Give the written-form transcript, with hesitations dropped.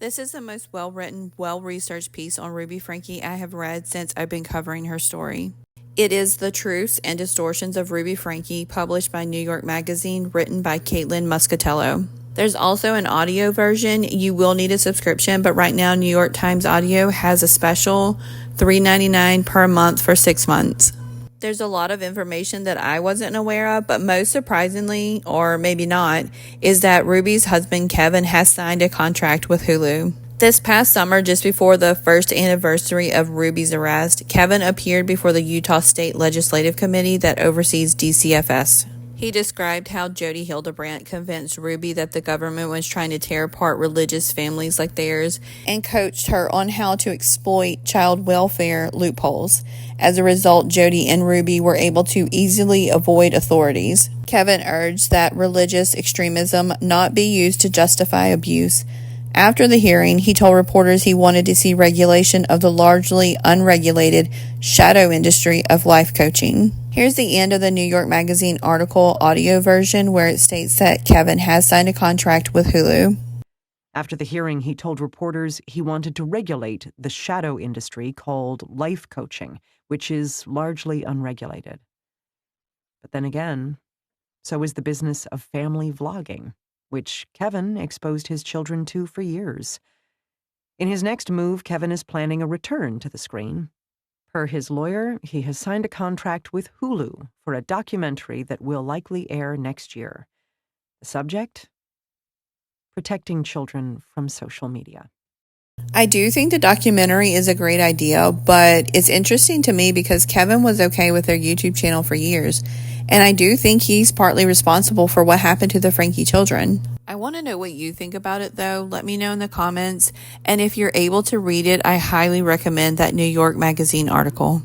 This is the most well-written, well-researched piece on Ruby Franke I have read since I've been covering her story. It is The Truths and Distortions of Ruby Franke, published by New York Magazine, written by Caitlin Muscatello. There's also an audio version. You will need a subscription, but right now New York Times Audio has a special $3.99 per month for 6 months. There's a lot of information that I wasn't aware of, but most surprisingly, or maybe not, is that Ruby's husband Kevin has signed a contract with Hulu. This past summer, just before the first anniversary of Ruby's arrest, Kevin appeared before the Utah State Legislative Committee that oversees DCFS. He described how Jody Hildebrandt convinced Ruby that the government was trying to tear apart religious families like theirs and coached her on how to exploit child welfare loopholes. As a result, Jody and Ruby were able to easily avoid authorities. Kevin urged that religious extremism not be used to justify abuse. After the hearing, he told reporters he wanted to see regulation of the largely unregulated shadow industry of life coaching. Here's the end of the New York Magazine article audio version where it states that Kevin has signed a contract with Hulu. After the hearing, he told reporters he wanted to regulate the shadow industry called life coaching, which is largely unregulated. But then again, so is the business of family vlogging, which Kevin exposed his children to for years. In his next move, Kevin is planning a return to the screen. Per his lawyer, he has signed a contract with Hulu for a documentary that will likely air next year. The subject? Protecting children from social media. I do think the documentary is a great idea, but it's interesting to me because Kevin was okay with their YouTube channel for years, and I do think he's partly responsible for what happened to the Franke children. I want to know what you think about it, though. Let me know in the comments, and if you're able to read it, I highly recommend that New York Magazine article.